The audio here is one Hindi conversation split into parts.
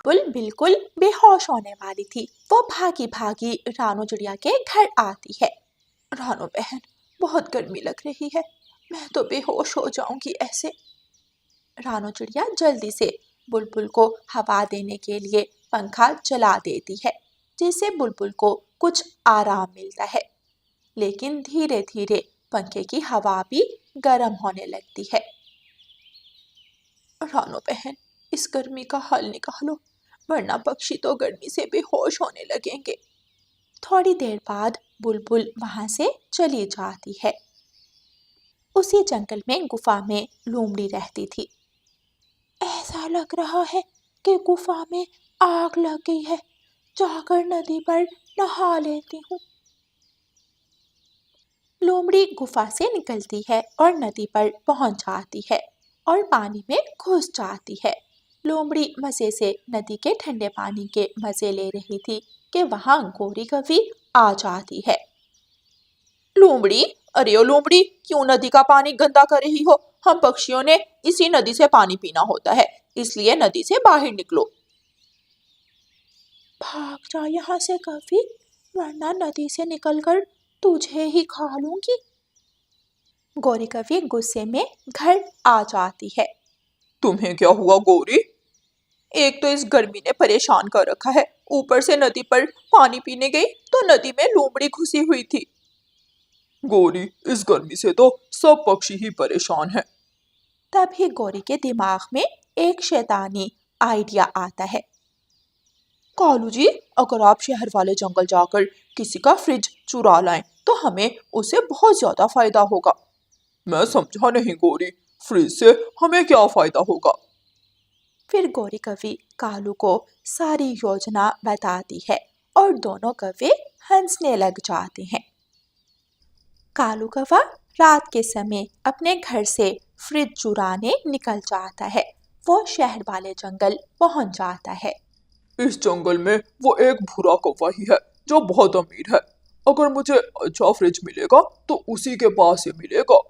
बुलबुल बिल्कुल बेहोश होने वाली थी। वो भागी भागी रानू चिड़िया के घर आती है। रानू बहन, बहुत गर्मी लग रही है, मैं तो बेहोश हो जाऊंगी ऐसे। रानू चिड़िया जल्दी से बुलबुल को हवा देने के लिए पंखा चला देती है, जिससे बुलबुल को कुछ आराम मिलता है। लेकिन धीरे धीरे पंखे की हवा भी गर्म होने लगती है। रानू बहन, इस गर्मी का हल निकालो, वरना पक्षी तो गर्मी से बेहोश होने लगेंगे। थोड़ी देर बाद बुलबुल वहां से चली जाती है। उसी जंगल में गुफा में लोमड़ी रहती थी। ऐसा लग रहा है कि गुफा में आग लग गई है, जाकर नदी पर नहा लेती हूँ। लोमड़ी गुफा से निकलती है और नदी पर पहुंच जाती है और पानी में घुस जाती है। लोमड़ी मजे से नदी के ठंडे पानी के मजे ले रही थी कि वहां गोरी कवि आ जाती है। लोमड़ी, अरे ओ लोमड़ी, क्यों नदी का पानी गंदा कर रही हो? हम पक्षियों ने इसी नदी से पानी पीना होता है, इसलिए नदी से बाहर निकलो। भाग जा यहाँ से कवि, वरना नदी से निकलकर तुझे ही खा लूंगी। गोरी कवि गुस्से में घर आ जाती है। तुम्हें क्या हुआ गोरी? एक तो इस गर्मी ने परेशान कर रखा है, ऊपर से नदी पर पानी पीने गई तो नदी में लोमड़ी घुसी हुई थी। गोरी, इस गर्मी से तो सब पक्षी ही परेशान हैं। तभी गोरी के दिमाग में एक शैतानी आइडिया आता है। कालू जी, अगर आप शहर वाले जंगल जाकर किसी का फ्रिज चुरा लाएं तो हमें उससे बहुत ज्यादा फायदा होगा। मैं समझा नहीं गोरी, फ्रिज से हमें क्या फायदा होगा? फिर गोरी कवि कालू को सारी योजना बताती है और दोनों कौवे हंसने लग जाते हैं। कालू कौवा रात के समय अपने घर से फ्रिज चुराने निकल जाता है। वो शहर वाले जंगल पहुंच जाता है। इस जंगल में वो एक भूरा कौवा ही है जो बहुत अमीर है। अगर मुझे अच्छा फ्रिज मिलेगा तो उसी के पास से मिलेगा।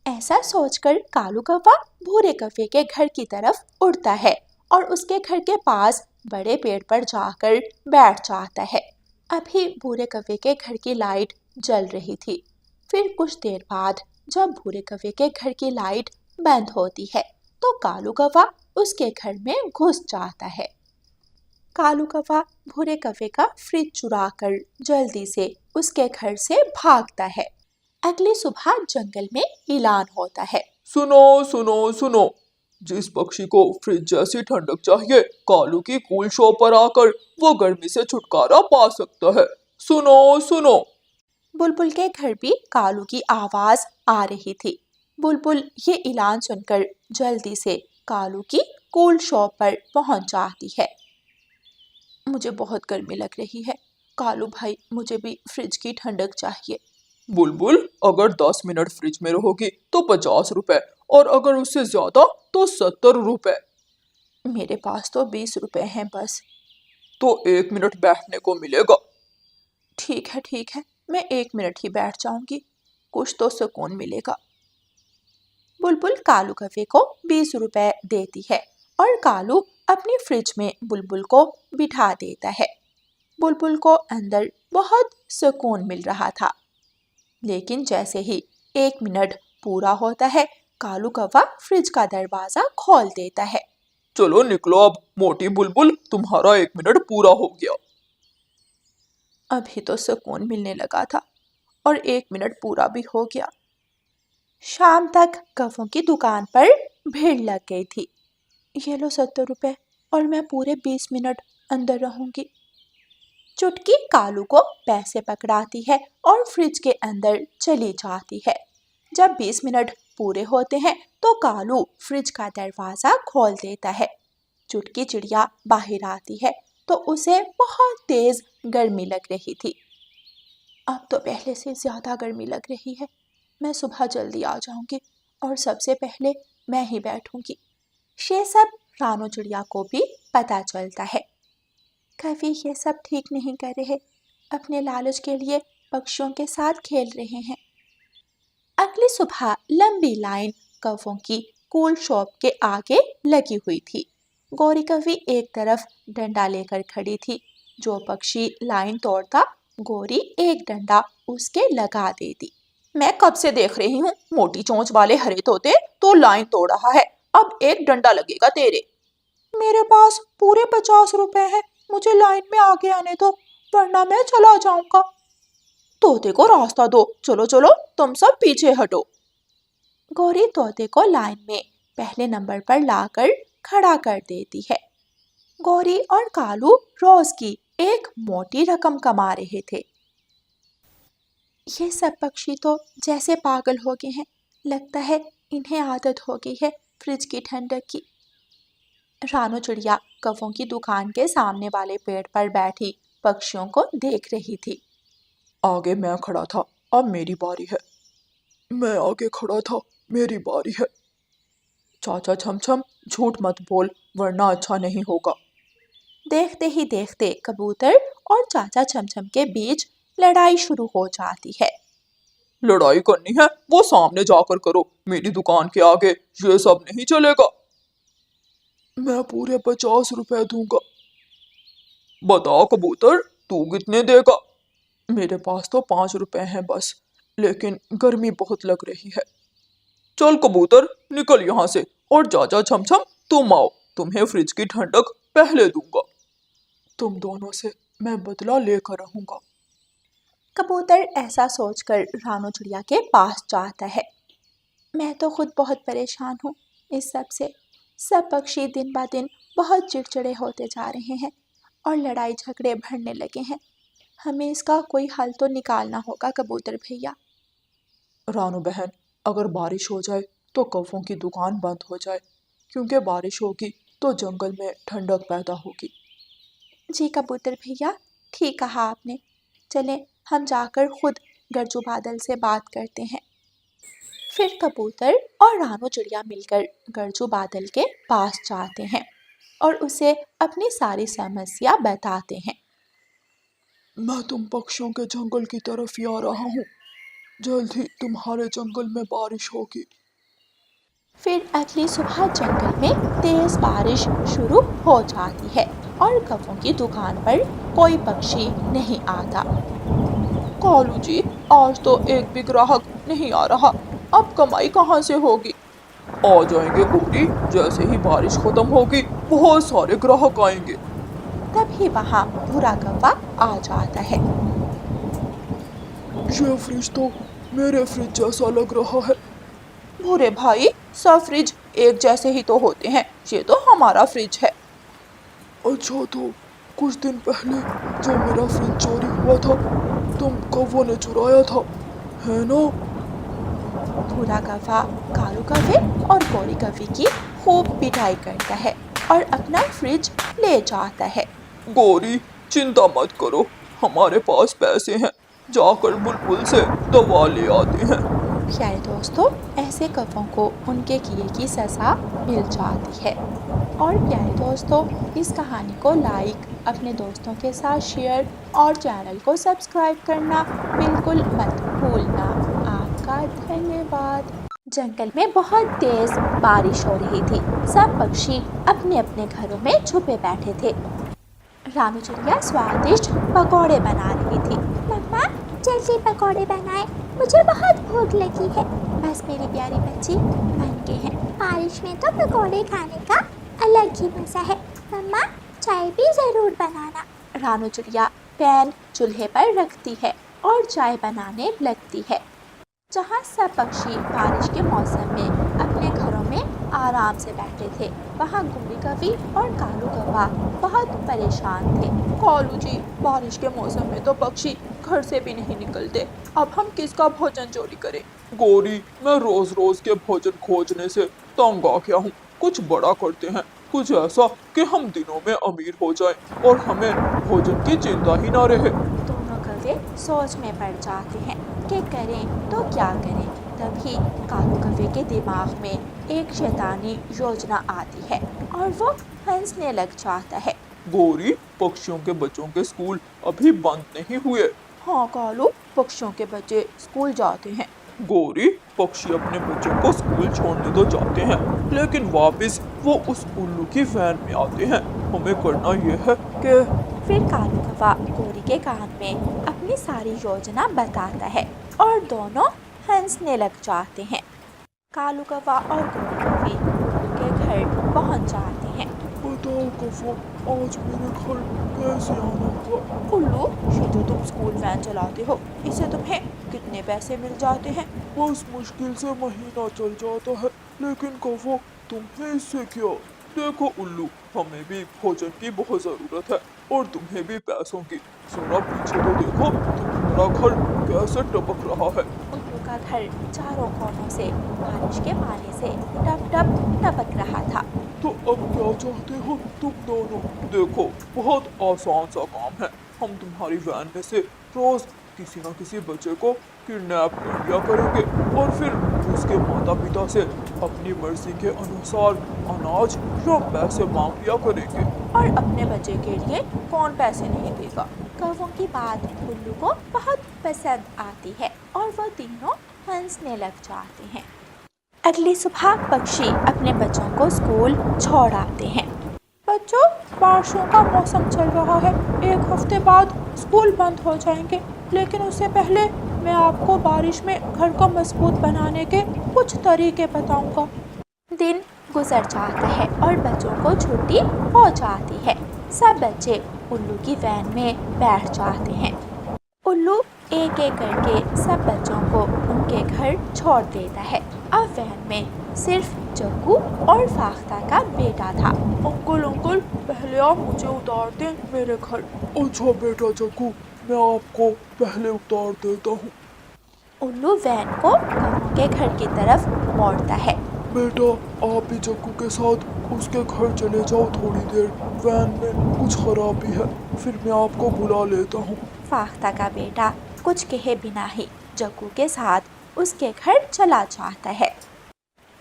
ऐसा सोचकर कालू कौवा भूरे कौवे के घर की तरफ उड़ता है और उसके घर के पास बड़े पेड़ पर जाकर बैठ जाता है। अभी भूरे कौवे के घर की लाइट जल रही थी। फिर कुछ देर बाद जब भूरे कौवे के घर की लाइट बंद होती है तो कालू कौवा उसके घर में घुस जाता है। कालू कौवा भूरे कौवे का फ्रिज चुराकर जल्दी से उसके घर से भागता है। अगली सुबह जंगल में ऐलान होता है। सुनो सुनो सुनो, जिस पक्षी को फ्रिज जैसी ठंडक चाहिए, कालू की कूल शॉप पर आकर वो गर्मी से छुटकारा पा सकता है। सुनो सुनो। बुलबुल के घर भी कालू की आवाज आ रही थी। बुलबुल ये ऐलान सुनकर जल्दी से कालू की कूल शॉप पर पहुंच जाती है। मुझे बहुत गर्मी लग रही है, कालू भाई मुझे भी फ्रिज की ठंडक चाहिए। बुलबुल, अगर 10 मिनट फ्रिज में रहोगी तो 50 रुपए, और अगर उससे ज्यादा तो 70 रुपए। मेरे पास तो 20 रुपए हैं बस। तो 1 मिनट बैठने को मिलेगा। ठीक है, मैं 1 मिनट ही बैठ जाऊंगी, कुछ तो सुकून मिलेगा। बुलबुल कालू कौवे को 20 रुपए देती है और कालू अपनी फ्रिज में बुलबुल को बिठा देता है। बुलबुल को अंदर बहुत सुकून मिल रहा था। लेकिन जैसे ही 1 मिनट पूरा होता है, कालू कौवा फ्रिज का दरवाजा खोल देता है। चलो निकलो अब मोटी बुलबुल, तुम्हारा 1 मिनट पूरा हो गया। अभी तो सुकून मिलने लगा था और 1 मिनट पूरा भी हो गया। शाम तक कौवों की दुकान पर भीड़ लग गई थी। ये लो 70 रुपए और मैं पूरे 20 मिनट अंदर रहूंगी। चुटकी कालू को पैसे पकड़ाती है और फ्रिज के अंदर चली जाती है। जब 20 मिनट पूरे होते हैं तो कालू फ्रिज का दरवाजा खोल देता है। चुटकी चिड़िया बाहर आती है तो उसे बहुत तेज गर्मी लग रही थी। अब तो पहले से ज्यादा गर्मी लग रही है, मैं सुबह जल्दी आ जाऊंगी और सबसे पहले मैं ही बैठूंगी। ये सब रानू चिड़िया को भी पता चलता है। कवि ये सब ठीक नहीं कर रहे, अपने लालच के लिए पक्षियों के साथ खेल रहे हैं। अगली सुबह लंबी लाइन कौवों की कूल शॉप के आगे लगी हुई थी। गौरी कभी एक तरफ डंडा लेकर खड़ी थी। जो पक्षी लाइन तोड़ता गौरी एक डंडा उसके लगा देती। मैं कब से देख रही हूँ मोटी चोंच वाले हरे तोते तो लाइन तोड़ रहा है, अब एक डंडा लगेगा तेरे। मेरे पास पूरे 50 रुपए हैं, मुझे लाइन में आगे आने दो वरना मैं चला जाऊंगा। तोते को रास्ता दो, चलो चलो तुम सब पीछे हटो। गौरी तोते को लाइन में पहले नंबर पर लाकर खड़ा कर देती है। गौरी और कालू रोज की एक मोटी रकम कमा रहे थे। ये सब पक्षी तो जैसे पागल हो गए हैं, लगता है इन्हें आदत हो गई है फ्रिज की ठंडक की। रानू चिड़िया कौवों की दुकान के सामने वाले पेड़ पर बैठी पक्षियों को देख रही थी। आगे मैं खड़ा था, अब मेरी बारी है। मैं आगे खड़ा था, मेरी बारी है। चाचा छमछम झूठ मत बोल वरना अच्छा नहीं होगा। देखते ही देखते कबूतर और चाचा छमछम के बीच लड़ाई शुरू हो जाती है। लड़ाई करनी है वो सामने जाकर करो, मेरी दुकान के आगे ये सब नहीं चलेगा। मैं पूरे 50 रुपए दूंगा। बता कबूतर तू कितने देगा? मेरे पास तो 5 रुपए हैं बस, लेकिन गर्मी बहुत लग रही है। चल कबूतर निकल यहाँ से, और चाचा छमछम तुम आओ, तुम्हें फ्रिज की ठंडक पहले दूंगा। तुम दोनों से मैं बदला लेकर रहूंगा। कबूतर ऐसा सोचकर रानू चिड़िया के पास जाता है। मैं तो खुद बहुत परेशान हूँ इस सब से। सब पक्षी दिन ब दिन बहुत चिड़चिड़े होते जा रहे हैं और लड़ाई झगड़े बढ़ने लगे हैं। हमें इसका कोई हल तो निकालना होगा कबूतर भैया। रानू बहन, अगर बारिश हो जाए तो कौवों की दुकान बंद हो जाए, क्योंकि बारिश होगी तो जंगल में ठंडक पैदा होगी। जी कबूतर भैया, ठीक कहा आपने। चलें हम जाकर खुद गरजू बादल से बात करते हैं। फिर कबूतर और रानू चिड़िया मिलकर गरजू बादल के पास जाते हैं और उसे अपनी सारी समस्या बताते हैं। मैं तुम पक्षियों के जंगल की तरफ ही आ रहा हूँ, जल्द ही तुम्हारे जंगल में बारिश होगी। फिर अगली सुबह जंगल में तेज बारिश शुरू हो जाती है और कौवों की दुकान पर कोई पक्षी नहीं आता। कालू जी, आज तो एक भी ग्राहक नहीं आ रहा, अब कमाई कहाँ से होगी? आ जाएंगे गौरी, जैसे ही बारिश खत्म होगी बहुत सारे ग्राहक आएंगे। तभी वहाँ भूरा कौवा आ जाता है। ये फ्रिज तो मेरे फ्रिज जैसा लग रहा है। भूरे भाई, सब फ्रिज एक जैसे ही तो होते हैं, ये तो हमारा फ्रिज है। अच्छा, तो कुछ दिन पहले जो मेरा फ्रिज चोरी हुआ था तुम कौवों ने चुराया था, है ना? भूरा कौवा कालू कौवे और गौरी कौवे की खूब पिटाई करता है और अपना फ्रिज ले जाता है। गौरी चिंता मत करो, हमारे पास पैसे हैं, जाकर बुलबुल से दवा ले आते हैं। प्यारे दोस्तों, ऐसे कौवों को उनके किए की सज़ा मिल जाती है। और प्यारे दोस्तों, इस कहानी को लाइक, अपने दोस्तों के साथ शेयर और चैनल को सब्सक्राइब करना बिल्कुल मत भूलना। आपका धन्यवाद। जंगल में बहुत तेज बारिश हो रही थी। सब पक्षी अपने अपने घरों में छुपे बैठे थे। रानू चिड़िया स्वादिष्ट पकौड़े बना रही थी। मम्मा जल्दी पकौड़े बनाए, मुझे बहुत भूख लगी है। बस मेरी प्यारी बच्ची, बन गए हैं। बारिश में तो पकौड़े खाने का अलग ही मज़ा है। मम्मा चाय भी ज़रूर बनाना। रानू चिड़िया पैन चूल्हे पर रखती है और चाय बनाने लगती है। जहाँ सब पक्षी बारिश के मौसम में अपने घरों में आराम से बैठे थे, वहाँ गौरी कौवी और कालू कौवा बहुत परेशान थे। कालू जी, बारिश के मौसम में तो पक्षी घर से भी नहीं निकलते, अब हम किसका भोजन चोरी करें? गौरी, मैं रोज रोज के भोजन खोजने से तंग आ गया हूँ। कुछ बड़ा करते हैं, कुछ ऐसा कि हम दिनों में अमीर हो जाएं और हमें भोजन की चिंता ही ना रहे। दोनों कौवे सोच में पड़ जाते हैं कि करें तो क्या करें। तभी कालू कौवे के दिमाग में एक शैतानी योजना आती है और वो हंसने लग जाता है। गौरी, पक्षियों के बच्चों के स्कूल अभी बंद नहीं हुए। हाँ कालू, पक्षियों के बच्चे स्कूल जाते हैं, गौरी, पक्षी अपने बच्चों को स्कूल छोड़ने तो जाते हैं, लेकिन वापस वो उस उल्लू की वैन में आते हैं। हमें करना यह है कि फिर कालू कौवा गौरी के कान में अपनी सारी योजना बताता है और दोनों हंसने लग जाते हैं। कालू कौवा और गौरी कौवी उल्लू के घर पहुंच जाते हैं। बताओ कौवा, आज मेरे घर कैसे आना हुआ? उल्लू, ये तो तुम स्कूल वैन चलाते हो, इससे तुम्हें कितने पैसे मिल जाते हैं? बस मुश्किल से महीना चल जाता है, लेकिन कौवा तुम्हें इससे क्या? देखो उल्लू, हमें भी भोजन की बहुत जरूरत है और तुम्हें भी पैसों की। जरा पीछे तो देखो, तुम्हारा घर कैसे टपक रहा है। उल्लू का घर चारों कोनों से बारिश के पानी से टप टप टपक रहा था। तो अब क्या चाहते हो तुम दोनों? देखो, बहुत आसान सा काम है। हम तुम्हारी वैन में से रोज किसी न किसी बच्चे को किडनैप कर लिया करेंगे और फिर उसके माता पिता से अपनी मर्जी के अनुसार अनाज या पैसे मांग लिया करेंगे। और अपने बच्चे के लिए कौन पैसे नहीं देगा? कौवों की बात उल्लू को बहुत पसंद आती है और वो तीनों हंसने लग जाते हैं। अगली सुबह पक्षी अपने बच्चों को स्कूल छोड़ आते हैं। बच्चों, बारिशों का मौसम चल रहा है, 1 हफ्ते बाद स्कूल बंद हो जाएंगे, लेकिन उससे पहले मैं आपको बारिश में घर को मजबूत बनाने के कुछ तरीके बताऊंगा। दिन गुजर जाता है और बच्चों को छुट्टी हो जाती है। सब बच्चे उल्लू की वैन में बैठ जाते हैं। उल्लू एक एक करके सब बच्चों को उनके घर छोड़ देता है। अब वैन में सिर्फ जग्गू और फाख्ता का बेटा था। अंकल अंकल, पहले आप मुझे उतार दें मेरे घर। अच्छा बेटा जग्गू, मैं आपको पहले उतार देता हूँ। उल्लू वैन को कौवों के घर की तरफ मोड़ता है। बेटा, आप भी जग्गू के साथ उसके घर चले जाओ थोड़ी देर, वैन में कुछ खराबी है, फिर मैं आपको बुला लेता हूँ। फाख्ता का बेटा कुछ कहे बिना ही जग्गू के साथ उसके घर चला जाता है।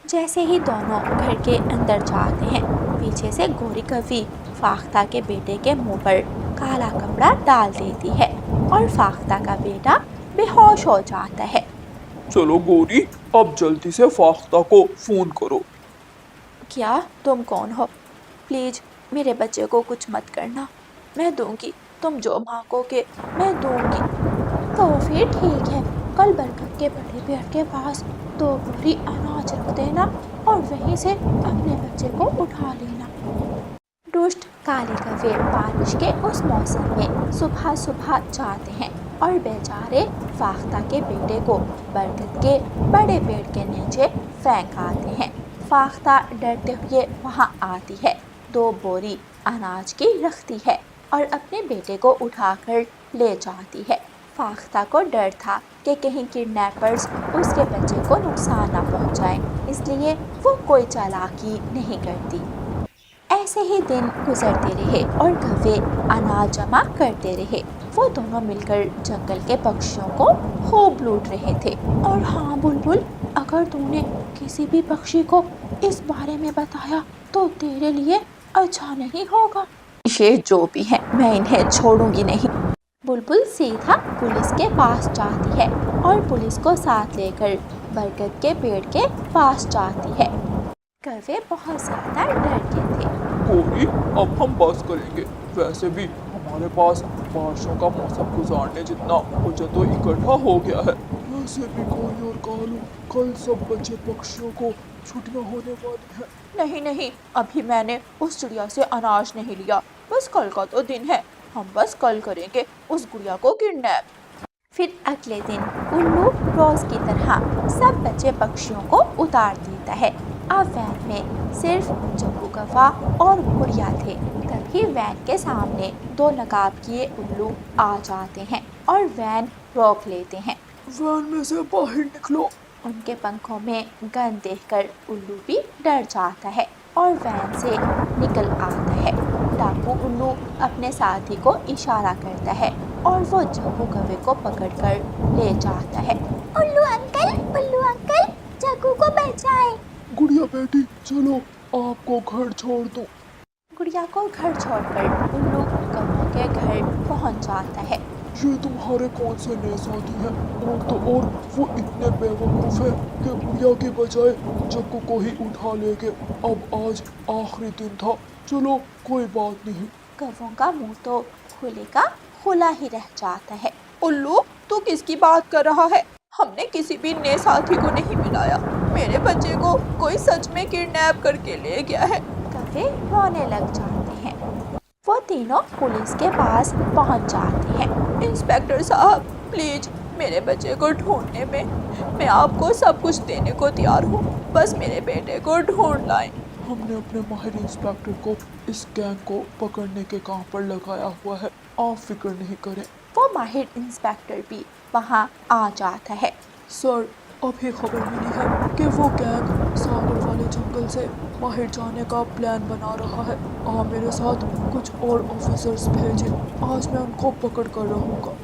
जैसे ही दोनों घर के अंदर जाते हैं, पीछे से गौरी कौवी फाख्ता के बेटे के मुंह पर काला कपड़ा डाल देती है और फाख्ता का बेटा बेहोश हो जाता है। चलो गौरी, अब जल्दी से फाख्ता को फोन करो। क्या तुम कौन हो? प्लीज मेरे बच्चे को कुछ मत करना, मैं दूंगी, तुम जो मांगोगे मैं दूंगी। तो फिर ठीक है, कल बरगद के बड़े पेड़ के पास 2 बोरी अनाज रख देना और वहीं से अपने बच्चे को उठा लेना। दुष्ट काले कौवे बारिश के उस मौसम में सुबह सुबह जाते हैं और बेचारे फाख्ता के बेटे को बरगद के बड़े पेड़ के नीचे फेंक आते हैं। फाख्ता डरते हुए वहां आती है, 2 बोरी अनाज की रखती है और अपने बेटे को उठाकर ले जाती है। फाख्ता को डर था कि कहीं किडनैपर्स उसके बच्चे को नुकसान ना पहुंचाएं, इसलिए वो कोई चालाकी नहीं करती। ऐसे ही दिन गुजरते रहे और कौवे अनाज जमा करते रहे। वो दोनों मिलकर जंगल के पक्षियों को खूब लूट रहे थे। और हाँ बुलबुल, अगर तूने किसी भी पक्षी को इस बारे में बताया तो तेरे लिए अच्छा नहीं होगा। ये जो भी है, मैं इन्हें छोड़ूंगी नहीं। बुलबुल सीधा पुलिस के पास जाती है और पुलिस को साथ लेकर बरगद के पेड़ के पास जाती है। कौवे बहुत ज्यादा डर गए थे। गौरी, अब हम बस करेंगे। वैसे भी हमारे पास बारिशों का मौसम गुजारने जितना भोजन तो इकट्ठा हो गया है। वैसे भी गौरी और कालू, कल सब बच्चे पक्षियों को छुट्टियां होने वाली है। नहीं नहीं, अभी मैंने उस चिड़िया से अनाज नहीं लिया, बस कल का तो दिन है, हम बस कल करेंगे उस गुड़िया को किडनैप। फिर अगले दिन उल्लू रोज की तरह सब बच्चे पक्षियों को उतार देता है। अब वैन में सिर्फ जग्गू कौवा और गुड़िया थे। तभी वैन के सामने 2 नकाब किए उल्लू आ जाते हैं और वैन रोक लेते हैं। वैन में से बाहर निकलो। उनके पंखों में गन देखकर उल्लू भी डर जाता है और वैन से निकल आता है। डाकू उल्लू अपने साथी को इशारा करता है और वो जग्गू कौवे को पकड़कर ले जाता है। उल्लू अंकल, जग्गू को बचाएं। गुड़िया बेटी, चलो आपको घर छोड़ दूं। गुड़िया को घर छोड़कर उल्लू कौवों के घर पहुंच जाता है। ये तुम्हारे कौन से नए साथी हैं? और तो और वो इतने बेवकूफ़ हैं कि प्रिया की बजाय जग्गू को ही उठा ले गए। अब आज आखिरी दिन था, चलो कोई बात नहीं। कौवों का मुंह तो खुले का खुला ही रह जाता है। उल्लू, तू किसकी बात कर रहा है? हमने किसी भी नए साथी को नहीं मिलाया। मेरे बच्चे को कोई सच में किडनैप करके ले गया है। कौवे रोने लग जाते हैं। वो तीनों पुलिस के पास पहुंच जाते हैं। इंस्पेक्टर साहब, प्लीज मेरे बच्चे को ढूंढने में मैं आपको सब कुछ देने को तैयार हूँ। बस मेरे बेटे को ढूंढ लाएं। हमने अपने माहिर इंस्पेक्टर को इस गैंग को पकड़ने के काम पर लगाया हुआ है, आप फिक्र नहीं करें। वो माहिर इंस्पेक्टर भी वहाँ आ जाता है। सर, अभी खबर मिली है कि वो गैंग सागर वाले जंगल से बाहर जाने का प्लान बना रहा है। आप मेरे साथ कुछ और ऑफिसर्स भेजें, आज मैं उनको पकड़ कर रहूँगा।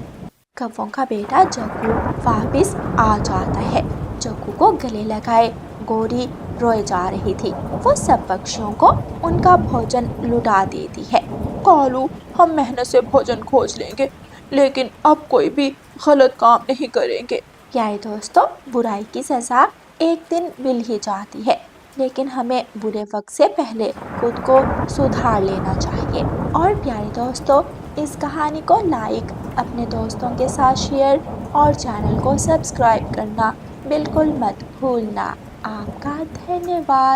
कौवों का बेटा जग्गू वापस आ जाता है। जग्गू को गले लगाए गोरी रोए जा रही थी। वो सब पक्षियों को उनका भोजन लुटा देती है। कालू, हम मेहनत से भोजन खोज लेंगे, लेकिन अब कोई भी गलत काम नहीं करेंगे। यार दोस्तों, बुराई की सज़ा एक दिन मिल ही जाती है, लेकिन हमें बुरे वक्त से पहले खुद को सुधार लेना चाहिए। और प्यारे दोस्तों, इस कहानी को लाइक, अपने दोस्तों के साथ शेयर और चैनल को सब्सक्राइब करना बिल्कुल मत भूलना। आपका धन्यवाद।